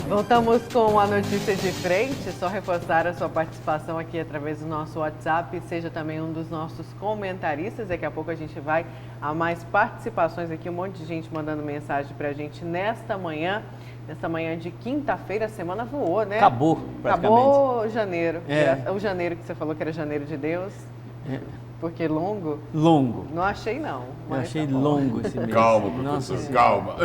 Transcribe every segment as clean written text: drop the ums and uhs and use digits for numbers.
Voltamos com a notícia de frente. Só reforçar a sua participação aqui através do nosso WhatsApp. Seja também um dos nossos comentaristas. Daqui a pouco a gente vai a mais participações aqui. Um monte de gente mandando mensagem pra gente nesta manhã. Nesta manhã de quinta-feira, a semana voou, né? Acabou, praticamente. Acabou janeiro. O janeiro que você falou que era janeiro de Deus. Porque longo? Longo. Não achei, não. Eu achei longo esse mês. Calma, professor, calma.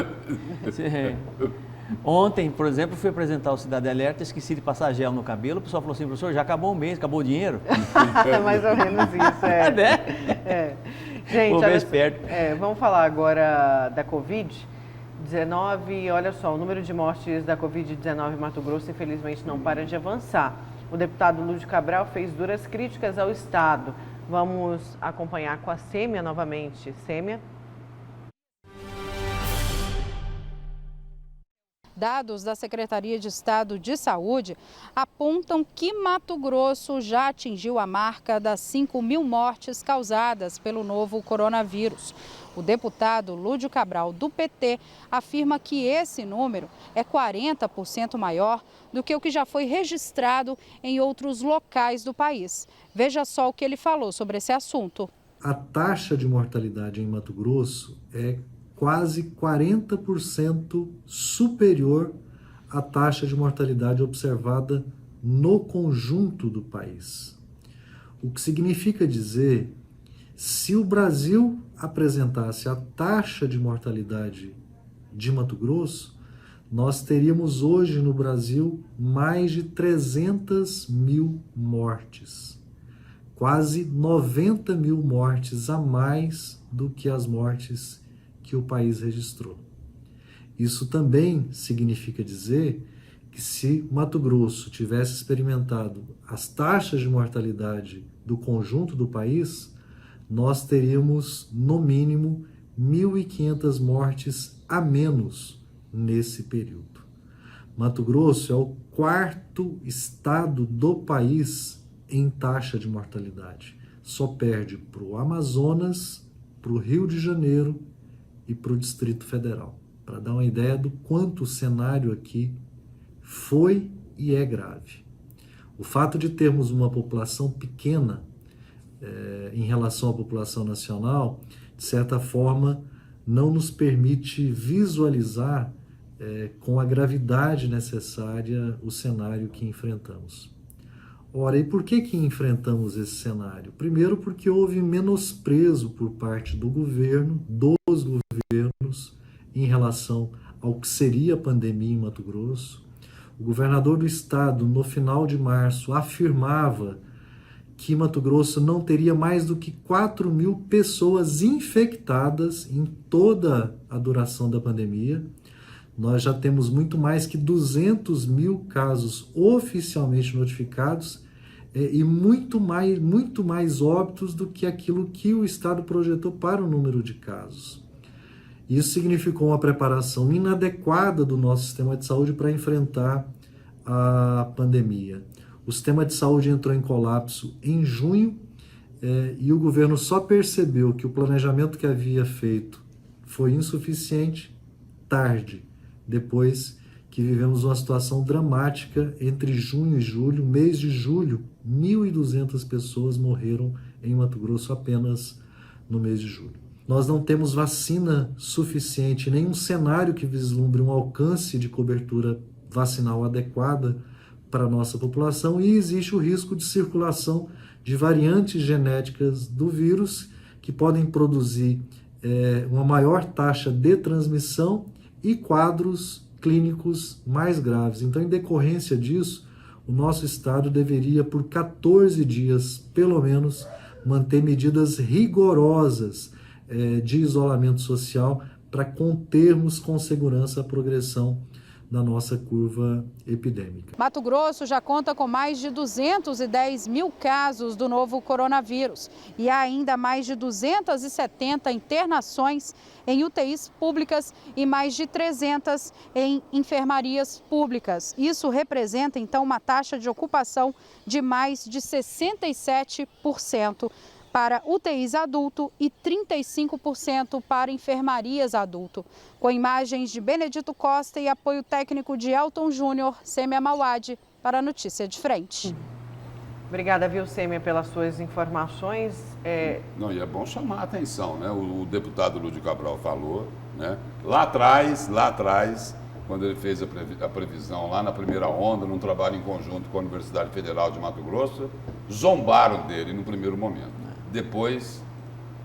Ontem, por exemplo, fui apresentar o Cidade Alerta, esqueci de passar gel no cabelo, o pessoal falou assim, professor, já acabou o mês, acabou o dinheiro? É mais ou menos isso, Gente, vamos falar agora da Covid-19. Olha só, o número de mortes da Covid-19 em Mato Grosso, infelizmente, não para de avançar. O deputado Lúdio Cabral fez duras críticas ao Estado. Vamos acompanhar com a Sêmia novamente. Sêmia. Dados da Secretaria de Estado de Saúde apontam que Mato Grosso já atingiu a marca das 5.000 mortes causadas pelo novo coronavírus. O deputado Lúdio Cabral, do PT, afirma que esse número é 40% maior do que o que já foi registrado em outros locais do país. Veja só o que ele falou sobre esse assunto. A taxa de mortalidade em Mato Grosso é quase 40% superior à taxa de mortalidade observada no conjunto do país. O que significa dizer, se o Brasil apresentasse a taxa de mortalidade de Mato Grosso, nós teríamos hoje no Brasil mais de 300.000 mortes. Quase 90.000 mortes a mais do que as mortes que o país registrou. Isso também significa dizer que se Mato Grosso tivesse experimentado as taxas de mortalidade do conjunto do país, nós teríamos, no mínimo, 1.500 mortes a menos nesse período. Mato Grosso é o quarto estado do país em taxa de mortalidade. Só perde para o Amazonas, para o Rio de Janeiro e para o Distrito Federal, para dar uma ideia do quanto o cenário aqui foi e é grave. O fato de termos uma população pequena em relação à população nacional, de certa forma, não nos permite visualizar com a gravidade necessária o cenário que enfrentamos. Ora, e por que enfrentamos esse cenário? Primeiro, porque houve menosprezo por parte do governo, dos governos, em relação ao que seria a pandemia em Mato Grosso. O governador do estado, no final de março, afirmava que Mato Grosso não teria mais do que 4.000 pessoas infectadas em toda a duração da pandemia. Nós já temos muito mais que 200.000 casos oficialmente notificados e muito mais óbitos do que aquilo que o Estado projetou para o número de casos. Isso significou uma preparação inadequada do nosso sistema de saúde para enfrentar a pandemia. O sistema de saúde entrou em colapso em junho e o governo só percebeu que o planejamento que havia feito foi insuficiente tarde, depois que vivemos uma situação dramática entre junho e julho. Mês de julho, 1.200 pessoas morreram em Mato Grosso apenas no mês de julho. Nós não temos vacina suficiente, nenhum cenário que vislumbre um alcance de cobertura vacinal adequada para a nossa população, e existe o risco de circulação de variantes genéticas do vírus que podem produzir uma maior taxa de transmissão e quadros clínicos mais graves. Então, em decorrência disso, o nosso estado deveria, por 14 dias, pelo menos, manter medidas rigorosas de isolamento social para contermos com segurança a progressão da nossa curva epidêmica. Mato Grosso já conta com mais de 210.000 casos do novo coronavírus e há ainda mais de 270 internações em UTIs públicas e mais de 300 em enfermarias públicas. Isso representa, então, uma taxa de ocupação de mais de 67%. para UTIs adulto e 35% para enfermarias adulto. Com imagens de Benedito Costa e apoio técnico de Elton Júnior, Sêmia Mauad, para a Notícia de Frente. Obrigada, viu, Sêmia, pelas suas informações. Não, e é bom chamar a atenção, né? O deputado Lúdio Cabral falou, né? Lá atrás, quando ele fez a previsão lá na primeira onda, num trabalho em conjunto com a Universidade Federal de Mato Grosso, zombaram dele no primeiro momento. Depois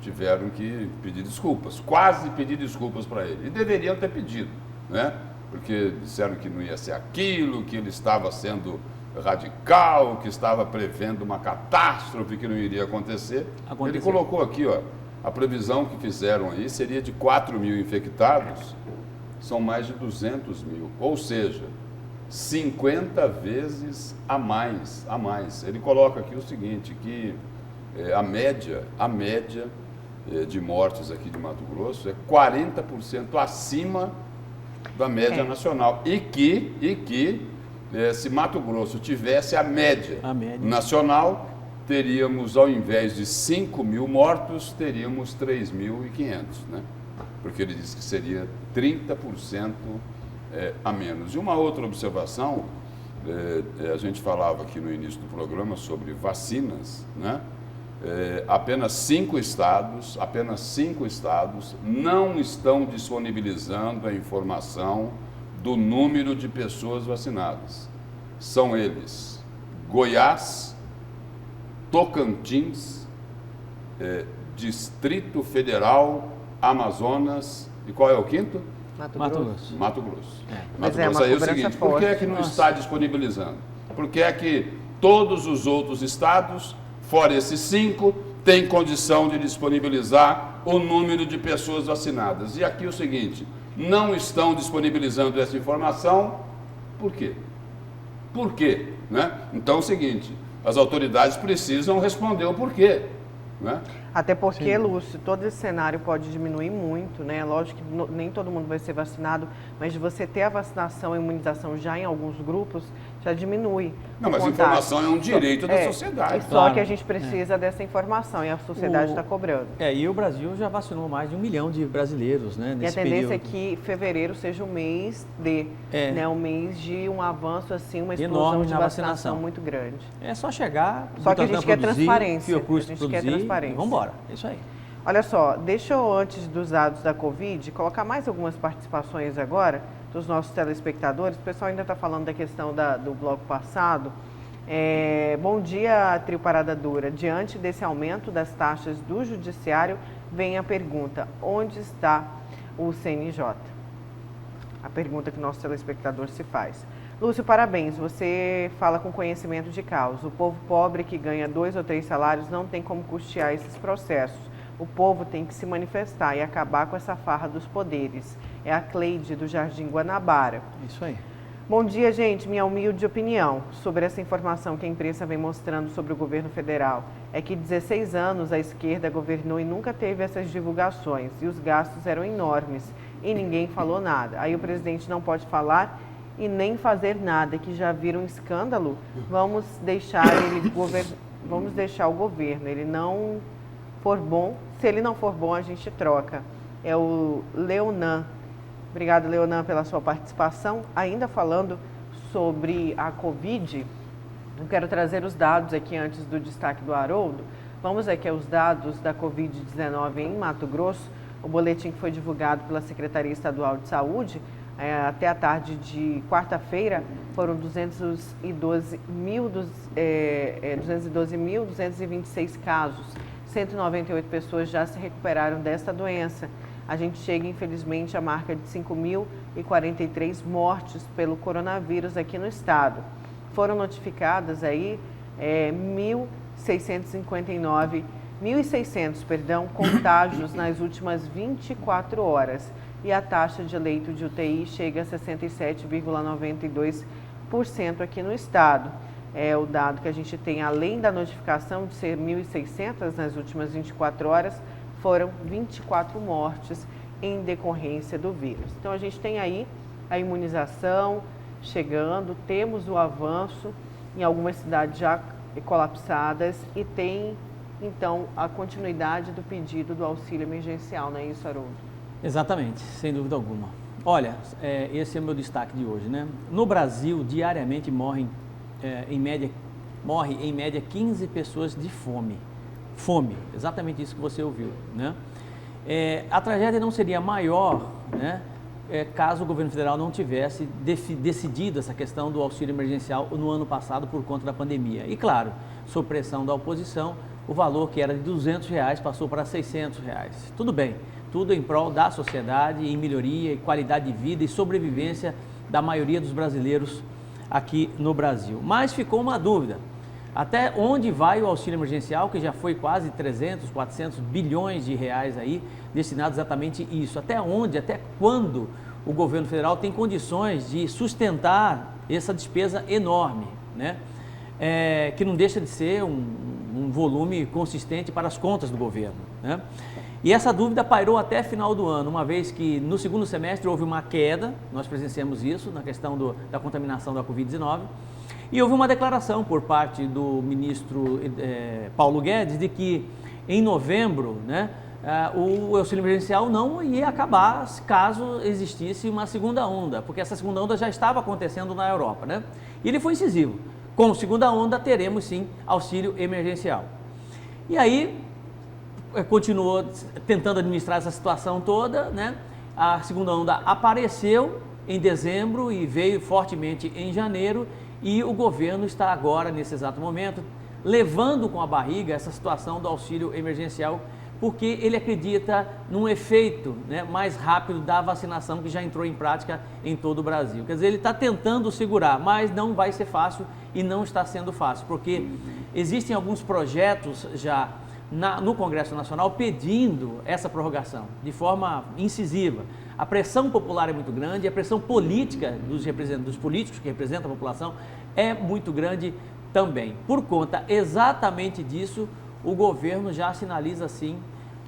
tiveram que pedir desculpas, quase pedir desculpas para ele. E deveriam ter pedido, né? Porque disseram que não ia ser aquilo, que ele estava sendo radical, que estava prevendo uma catástrofe que não iria acontecer. Ele colocou aqui, ó, a previsão que fizeram aí seria de 4 mil infectados, são mais de 200 mil, ou seja, 50 vezes a mais. Ele coloca aqui o seguinte, que a média de mortes aqui de Mato Grosso é 40% acima da média nacional. E que se Mato Grosso tivesse a média nacional, teríamos, ao invés de 5 mil mortos, teríamos 3.500, né? Porque ele disse que seria 30% a menos. E uma outra observação, a gente falava aqui no início do programa sobre vacinas, né? Apenas 5 estados não estão disponibilizando a informação do número de pessoas vacinadas. São eles: Goiás, Tocantins, Distrito Federal, Amazonas e qual é o quinto? Mato Grosso. Mato Grosso. Mas Mato Grosso aí é o seguinte, por que é que não está disponibilizando? Porque é que todos os outros estados, fora esses 5, têm condição de disponibilizar o número de pessoas vacinadas. E aqui é o seguinte, não estão disponibilizando essa informação, por quê? Por quê? Né? Então é o seguinte, as autoridades precisam responder o porquê. Né? Até porque, Lúcio, todo esse cenário pode diminuir muito, né? Lógico que nem todo mundo vai ser vacinado, mas de você ter a vacinação e a imunização já em alguns grupos, já diminui. Não, mas a informação é um direito da sociedade. Só que a gente precisa dessa informação e a sociedade está cobrando. E o Brasil já vacinou mais de 1 milhão de brasileiros, né? E a tendência é que fevereiro seja o mês né? Um mês de um avanço, assim, uma explosão de vacinação muito grande. É só chegar, só que a gente quer transparência. A gente quer transparência. Vamos embora. É isso aí. Olha só, deixa eu, antes dos dados da Covid, colocar mais algumas participações agora dos nossos telespectadores. O pessoal ainda está falando da questão do bloco passado. Bom dia, Trio Parada Dura. Diante desse aumento das taxas do judiciário, vem a pergunta: onde está o CNJ? A pergunta que o nosso telespectador se faz. Lúcio, parabéns. Você fala com conhecimento de causa. O povo pobre que ganha 2 ou 3 salários não tem como custear esses processos. O povo tem que se manifestar e acabar com essa farra dos poderes. É a Cleide, do Jardim Guanabara. Isso aí. Bom dia, gente. Minha humilde opinião sobre essa informação que a imprensa vem mostrando sobre o governo federal é que 16 anos a esquerda governou e nunca teve essas divulgações. E os gastos eram enormes e ninguém falou nada. Aí o presidente não pode falar e nem fazer nada, que já vira um escândalo. Vamos deixar o governo. Ele não for bom, se ele não for bom, a gente troca. É o Leonan. Obrigada, Leonan, pela sua participação. Ainda falando sobre a Covid, eu quero trazer os dados aqui antes do destaque do Haroldo. Vamos aqui aos dados da Covid-19 em Mato Grosso. O boletim que foi divulgado pela Secretaria Estadual de Saúde, até a tarde de quarta-feira, foram 212.226 casos. 198 pessoas já se recuperaram desta doença. A gente chega, infelizmente, à marca de 5.043 mortes pelo coronavírus aqui no estado. Foram notificadas aí 1.600 contágios nas últimas 24 horas. E a taxa de leito de UTI chega a 67,92% aqui no estado. É o dado que a gente tem, além da notificação de ser 1.600 nas últimas 24 horas, foram 24 mortes em decorrência do vírus. Então, a gente tem aí a imunização chegando, temos o avanço em algumas cidades já colapsadas e tem então, a continuidade do pedido do auxílio emergencial, não é isso, Haroldo? Exatamente, sem dúvida alguma. Olha, esse é o meu destaque de hoje, né? No Brasil, diariamente morre em média 15 pessoas de fome. Fome, exatamente isso que você ouviu, né? A tragédia não seria maior, né, caso o governo federal não tivesse decidido essa questão do auxílio emergencial no ano passado por conta da pandemia. E claro, sob pressão da oposição, o valor que era de R$200 passou para R$600. Tudo bem, tudo em prol da sociedade, em melhoria e qualidade de vida e sobrevivência da maioria dos brasileiros aqui no Brasil. Mas ficou uma dúvida. Até onde vai o auxílio emergencial, que já foi quase 300, 400 bilhões de reais aí, destinado exatamente isso? Até onde, até quando o governo federal tem condições de sustentar essa despesa enorme, né? Que não deixa de ser um volume consistente para as contas do governo, né? E essa dúvida pairou até final do ano, uma vez que no segundo semestre houve uma queda, nós presenciamos isso na questão da contaminação da Covid-19, e houve uma declaração por parte do ministro Paulo Guedes de que em novembro, né, o auxílio emergencial não ia acabar caso existisse uma segunda onda, porque essa segunda onda já estava acontecendo na Europa, né? E ele foi incisivo. Com segunda onda teremos sim auxílio emergencial. E aí continuou tentando administrar essa situação toda, né? A segunda onda apareceu em dezembro e veio fortemente em janeiro. E o governo está agora, nesse exato momento, levando com a barriga essa situação do auxílio emergencial, porque ele acredita num efeito, né, mais rápido da vacinação que já entrou em prática em todo o Brasil. Quer dizer, ele está tentando segurar, mas não vai ser fácil e não está sendo fácil, porque existem alguns projetos já no Congresso Nacional pedindo essa prorrogação de forma incisiva. A pressão popular é muito grande, a pressão política dos políticos que representam a população é muito grande também. Por conta exatamente disso, o governo já sinaliza, sim,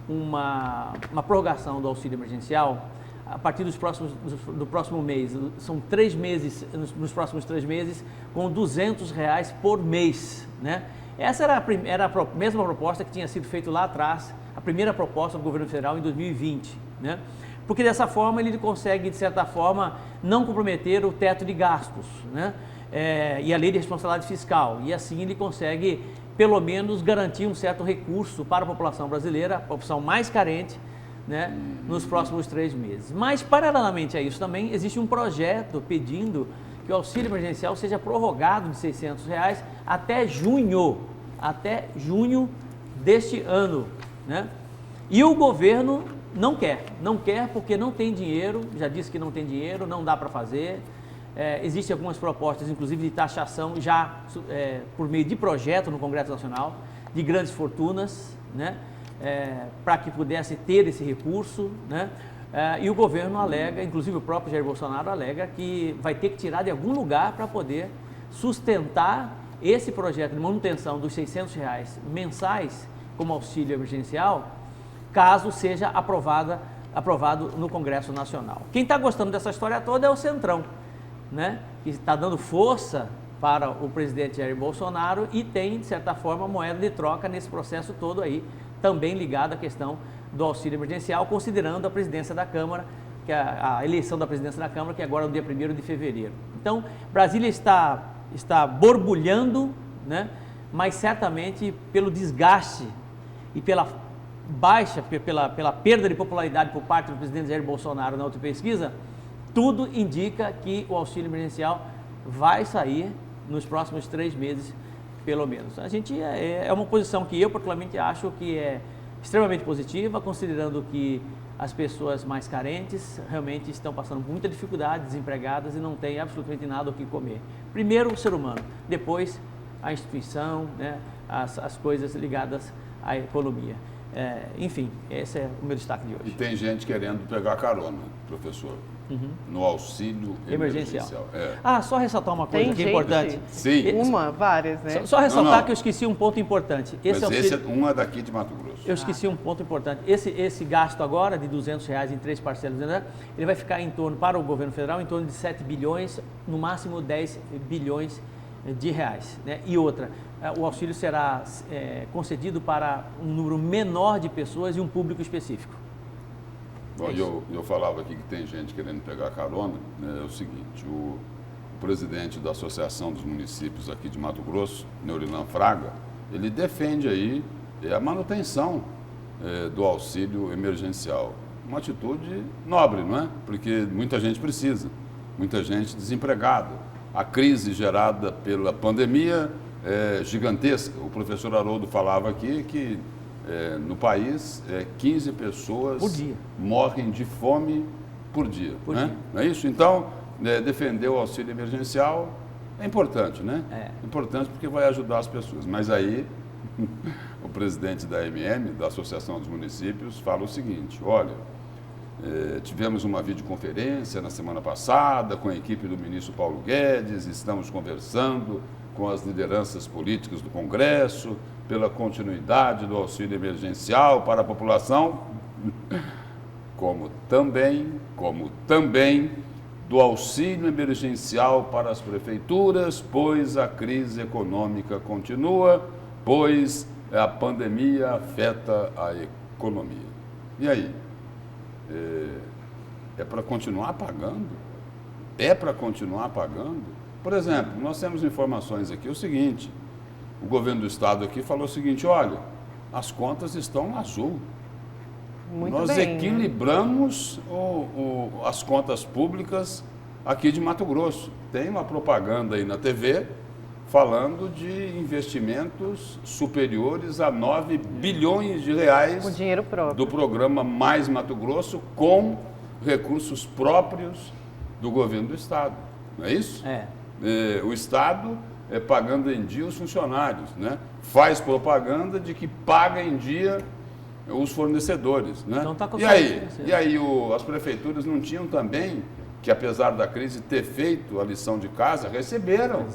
uma prorrogação do auxílio emergencial a partir do próximo mês. São 3 meses, nos próximos 3 meses, com R$200 por mês, né? Essa era a mesma proposta que tinha sido feita lá atrás, a primeira proposta do governo federal em 2020, né? Porque dessa forma ele consegue, de certa forma, não comprometer o teto de gastos, né? E a lei de responsabilidade fiscal. E assim ele consegue, pelo menos, garantir um certo recurso para a população brasileira, a população mais carente, né, nos próximos 3 meses. Mas, paralelamente a isso também, existe um projeto pedindo que o auxílio emergencial seja prorrogado de R$600 até junho deste ano, né? E o governo não quer porque não tem dinheiro, já disse que não tem dinheiro, não dá para fazer. Existem algumas propostas, inclusive de taxação, já por meio de projeto no Congresso Nacional, de grandes fortunas, né? Para que pudesse ter esse recurso, né? E o governo alega, inclusive o próprio Jair Bolsonaro alega que vai ter que tirar de algum lugar para poder sustentar esse projeto de manutenção dos R$600 mensais como auxílio emergencial, caso seja aprovado no Congresso Nacional. Quem está gostando dessa história toda é o Centrão, né? Que está dando força para o presidente Jair Bolsonaro e tem, de certa forma, moeda de troca nesse processo todo aí, também ligado à questão do auxílio emergencial, considerando a presidência da Câmara, que a eleição da presidência da Câmara, que é agora no dia 1º de fevereiro. Então, Brasília está borbulhando, né? Mas certamente pelo desgaste e pela perda de popularidade por parte do presidente Jair Bolsonaro na outra pesquisa, tudo indica que o auxílio emergencial vai sair nos próximos 3 meses, pelo menos. A gente é uma posição que eu particularmente acho que é extremamente positiva, considerando que as pessoas mais carentes realmente estão passando por muita dificuldade, desempregadas e não têm absolutamente nada o que comer. Primeiro o ser humano, depois a instituição, né, as coisas ligadas à economia. Enfim, esse é o meu destaque de hoje. E tem gente querendo pegar carona, professor, no auxílio emergencial. Só ressaltar uma coisa que é importante. Sim. Várias, né? Só ressaltar que eu esqueci um ponto importante. Esse é daqui de Mato Grosso. Eu esqueci um ponto importante. Esse gasto agora de R$200 em 3 parcelas, né, ele vai ficar para o governo federal, em torno de 7 bilhões, no máximo 10 bilhões de reais, né? E outra, o auxílio será concedido para um número menor de pessoas e um público específico. Bom, eu falava aqui que tem gente querendo pegar carona, né? É o seguinte, o presidente da Associação dos Municípios aqui de Mato Grosso, Neurilan Fraga, ele defende aí a manutenção do auxílio emergencial. Uma atitude nobre, não é? Porque muita gente precisa, muita gente desempregada. A crise gerada pela pandemia é gigantesca. O professor Haroldo falava aqui que no país 15 pessoas morrem de fome por dia. Né? Não é isso? Então, defender o auxílio emergencial é importante, né? É importante porque vai ajudar as pessoas. Mas aí, o presidente da AMM, da Associação dos Municípios, fala o seguinte, olha, tivemos uma videoconferência na semana passada com a equipe do ministro Paulo Guedes, estamos conversando com as lideranças políticas do Congresso pela continuidade do auxílio emergencial para a população, como também do auxílio emergencial para as prefeituras, pois a crise econômica continua, pois a pandemia afeta a economia. E aí? É para continuar pagando? É para continuar pagando? Por exemplo, nós temos informações aqui, o seguinte, o governo do estado aqui falou o seguinte, olha, as contas estão no azul. Nós equilibramos as contas públicas aqui de Mato Grosso. Tem uma propaganda aí na TV falando de investimentos superiores a 9 bilhões de reais com dinheiro próprio do programa Mais Mato Grosso com recursos próprios do governo do estado. Não é isso? O estado pagando em dia os funcionários, né? Faz propaganda de que paga em dia os fornecedores, né? Então tá e aí as prefeituras não tinham também que, apesar da crise, ter feito a lição de casa, receberam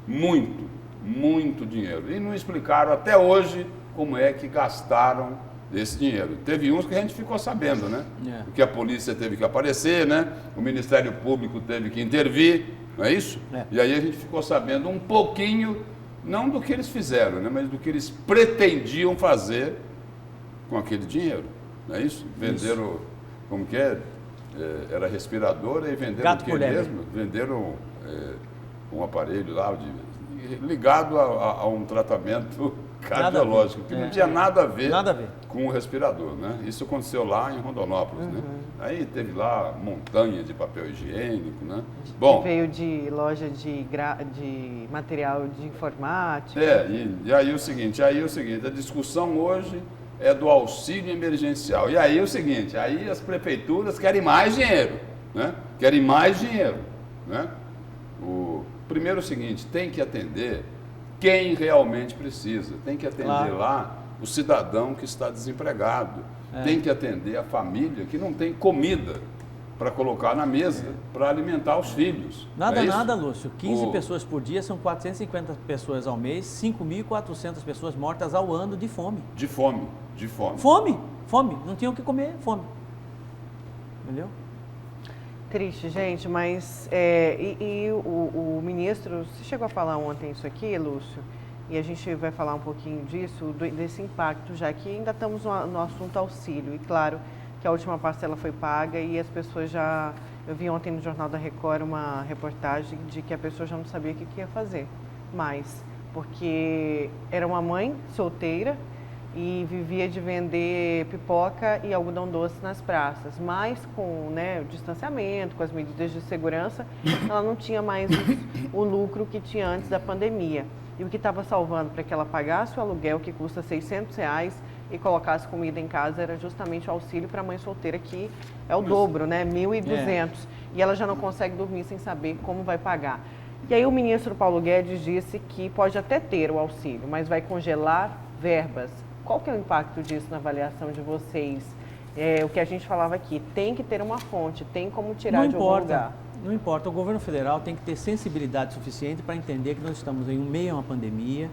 muito dinheiro. E não explicaram até hoje como é que gastaram esse dinheiro. Teve uns que a gente ficou sabendo, né? Porque a polícia teve que aparecer, né? O Ministério Público teve que intervir, não é isso? E aí a gente ficou sabendo um pouquinho, não do que eles fizeram, né? Mas do que eles pretendiam fazer com aquele dinheiro, não é isso? Venderam, como que é? Era respirador e venderam o que mesmo? Venderam um aparelho lá ligado a um tratamento cardiológico, que não tinha nada a ver com o respirador, né? Isso aconteceu lá em Rondonópolis, né? Aí teve lá montanha de papel higiênico, né? Bom, veio de loja de material de informática. E aí o seguinte, a discussão hoje é do auxílio emergencial. E aí o seguinte, aí as prefeituras querem mais dinheiro, né? Querem mais dinheiro, né? Primeiro o seguinte, tem que atender quem realmente precisa, tem que atender lá o cidadão que está desempregado, tem que atender a família que não tem comida para colocar na mesa, para alimentar os filhos. Nada, Lúcio. 15 pessoas por dia são 450 pessoas ao mês, 5.400 pessoas mortas ao ano de fome. De fome. Fome. Não tinham o que comer, fome. Entendeu? Triste, gente, mas o ministro, você chegou a falar ontem isso aqui, Lúcio, e a gente vai falar um pouquinho disso, desse impacto, já que ainda estamos no assunto auxílio, e claro que a última parcela foi paga e as pessoas já... Eu vi ontem no Jornal da Record uma reportagem de que a pessoa já não sabia o que ia fazer mais, porque era uma mãe solteira e vivia de vender pipoca e algodão doce nas praças, mas com o distanciamento, com as medidas de segurança, ela não tinha mais o lucro que tinha antes da pandemia. E o que estava salvando para que ela pagasse o aluguel, que custa R$600, e colocasse comida em casa, era justamente o auxílio para a mãe solteira, que é o dobro, né? 1.200. E ela já não consegue dormir sem saber como vai pagar. E aí o ministro Paulo Guedes disse que pode até ter o auxílio, mas vai congelar verbas. Qual que é o impacto disso na avaliação de vocês? O que a gente falava aqui, tem que ter uma fonte, tem como tirar de algum lugar. Não importa, o governo federal tem que ter sensibilidade suficiente para entender que nós estamos em meio a uma pandemia,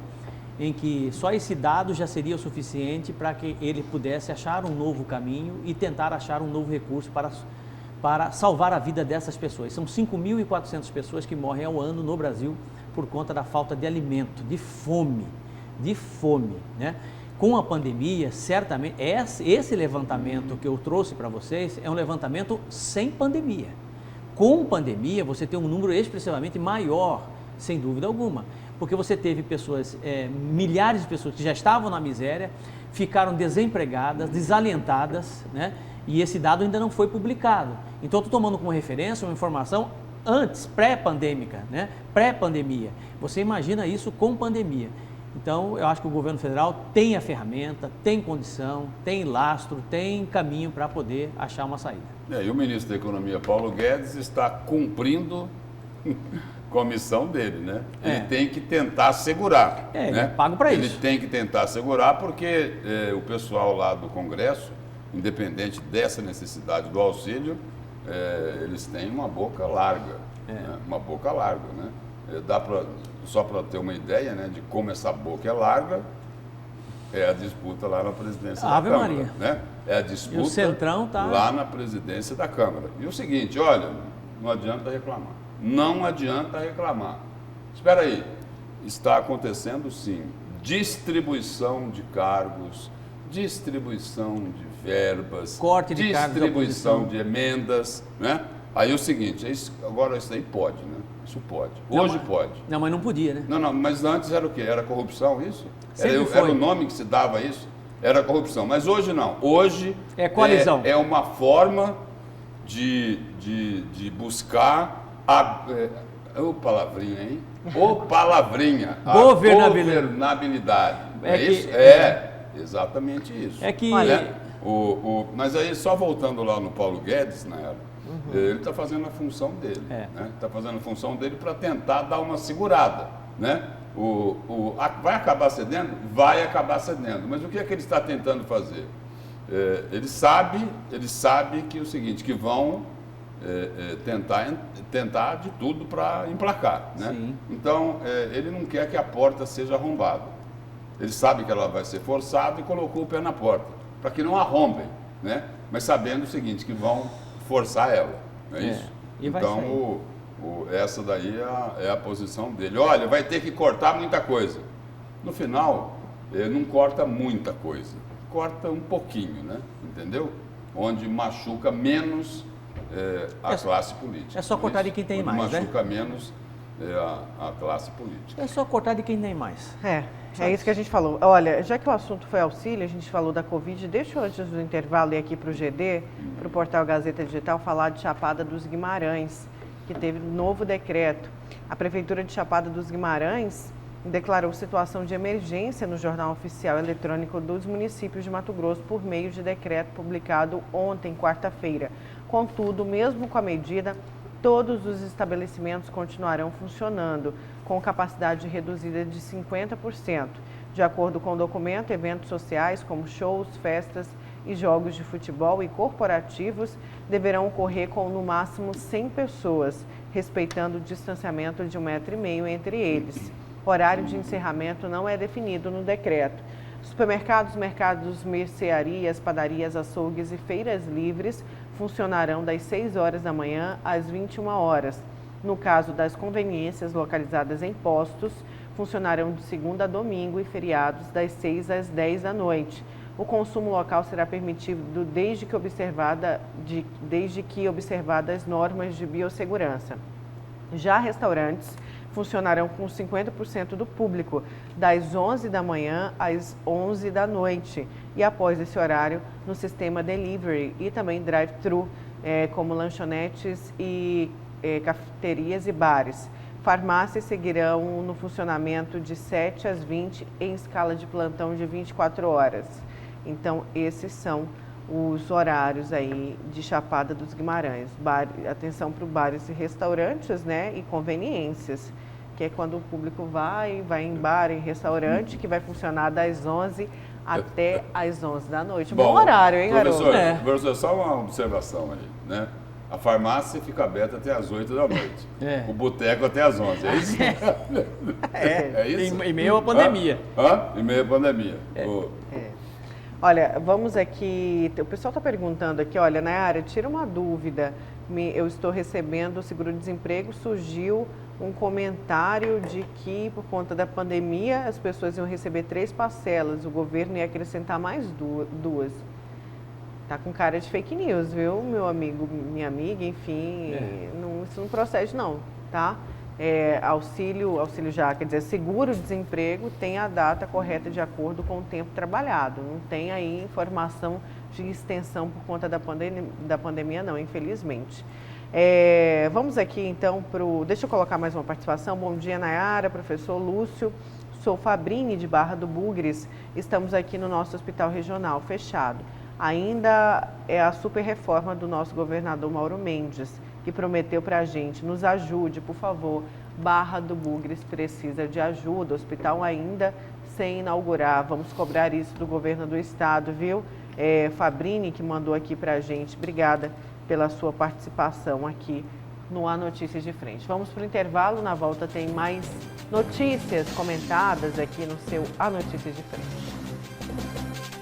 em que só esse dado já seria o suficiente para que ele pudesse achar um novo caminho e tentar achar um novo recurso para salvar a vida dessas pessoas. São 5.400 pessoas que morrem ao ano no Brasil por conta da falta de alimento, de fome, né? Com a pandemia, certamente, esse levantamento que eu trouxe para vocês é um levantamento sem pandemia. Com pandemia, você tem um número expressivamente maior, sem dúvida alguma, porque você teve pessoas, milhares de pessoas que já estavam na miséria, ficaram desempregadas, desalentadas, né? E esse dado ainda não foi publicado. Então, estou tomando como referência uma informação antes, pré-pandêmica, né? Pré-pandemia. Você imagina isso com pandemia. Então, eu acho que o governo federal tem a ferramenta, tem condição, tem lastro, tem caminho para poder achar uma saída. E o ministro da Economia, Paulo Guedes, está cumprindo com a missão dele, né? Ele tem que tentar segurar. Ele né? é pago para isso. Ele tem que tentar segurar porque o pessoal lá do Congresso, independente dessa necessidade do auxílio, eles têm uma boca larga. Né? Uma boca larga, né? Só para ter uma ideia, né, de como essa boca é larga, é a disputa lá na presidência da Câmara. Maria. Né? É a disputa e o Centrão tá lá na presidência da Câmara. E o seguinte, olha, não adianta reclamar. Não adianta reclamar. Espera aí, está acontecendo sim distribuição de cargos, distribuição de verbas, corte de distribuição de emendas, né? Aí o seguinte, agora isso aí pode, né? Isso pode. Hoje pode. Não, mas não podia, né? Não, mas antes era o quê? Era corrupção isso? Sempre Era o nome que se dava isso? Era corrupção. Mas hoje não. Hoje é coalizão. É uma forma de buscar ô palavrinha, hein? Ô palavrinha. Governabilidade. Isso? Exatamente isso. É que... Olha, mas aí, só voltando lá no Paulo Guedes, né? Ele está fazendo a função dele. Né? Está fazendo a função dele para tentar dar uma segurada. Né? Vai acabar cedendo? Vai acabar cedendo. Mas o que é que ele está tentando fazer? Ele sabe que é o seguinte, que vão tentar de tudo para emplacar. Né? Então, ele não quer que a porta seja arrombada. Ele sabe que ela vai ser forçada e colocou o pé na porta, para que não arrombem. Né? Mas sabendo o seguinte, que vão forçar ela, não é isso? Então, essa daí é a posição dele. Olha, vai ter que cortar muita coisa. No final, não corta muita coisa, corta um pouquinho, né? Entendeu? Onde machuca menos a classe política. É só cortar de quem tem mais, né? Machuca menos a classe política. É só cortar de quem tem mais. É isso que a gente falou. Olha, já que o assunto foi auxílio, a gente falou da Covid, deixa eu antes do intervalo ir aqui para o GD, para o portal Gazeta Digital, falar de Chapada dos Guimarães, que teve um novo decreto. A Prefeitura de Chapada dos Guimarães declarou situação de emergência no Jornal Oficial Eletrônico dos Municípios de Mato Grosso por meio de decreto publicado ontem, quarta-feira. Contudo, mesmo com a medida, todos os estabelecimentos continuarão funcionando com capacidade reduzida de 50%. De acordo com o documento, eventos sociais como shows, festas e jogos de futebol e corporativos deverão ocorrer com no máximo 100 pessoas, respeitando o distanciamento de 1,5 metro entre eles. O horário de encerramento não é definido no decreto. Supermercados, mercados, mercearias, padarias, açougues e feiras livres funcionarão das 6 horas da manhã às 21 horas. No caso das conveniências localizadas em postos, funcionarão de segunda a domingo e feriados das 6 às 10 da noite. O consumo local será permitido desde que observadas as normas de biossegurança. Já restaurantes funcionarão com 50% do público, das 11 da manhã às 11 da noite. E após esse horário, no sistema delivery e também drive-thru, como lanchonetes e cafeterias e bares. Farmácias seguirão no funcionamento de 7 às 20 em escala de plantão de 24 horas. Então, esses são os horários aí de Chapada dos Guimarães. Atenção para os bares e restaurantes, né? E conveniências, que é quando o público vai em bar e restaurante, que vai funcionar das 11 até às 11 da noite. Bom horário, hein, garoto? Professor, só uma observação aí, né? A farmácia fica aberta até às 8 da noite. O boteco até às 11, é isso? É isso? Em meio à pandemia. Em meio à pandemia. Olha, vamos aqui, o pessoal está perguntando aqui, olha, Nayara, tira uma dúvida, eu estou recebendo o seguro-desemprego, surgiu um comentário de que por conta da pandemia as pessoas iam receber 3 parcelas, o governo ia acrescentar mais 2. Tá com cara de fake news, viu, meu amigo, minha amiga, enfim, isso não procede não, tá? Auxílio já, quer dizer, seguro-desemprego tem a data correta de acordo com o tempo trabalhado. Não tem aí informação de extensão por conta da pandemia não, infelizmente. Vamos aqui então deixa eu colocar mais uma participação. Bom dia, Nayara, professor Lúcio. Sou Fabrini de Barra do Bugres. Estamos aqui no nosso hospital regional fechado. Ainda é a super reforma do nosso governador Mauro Mendes, que prometeu para a gente, nos ajude, por favor. Barra do Bugres precisa de ajuda, o hospital ainda sem inaugurar, vamos cobrar isso do governo do estado, viu? Fabrini que mandou aqui para a gente, obrigada pela sua participação aqui no A Notícias de Frente. Vamos para o intervalo, na volta tem mais notícias comentadas aqui no seu A Notícias de Frente.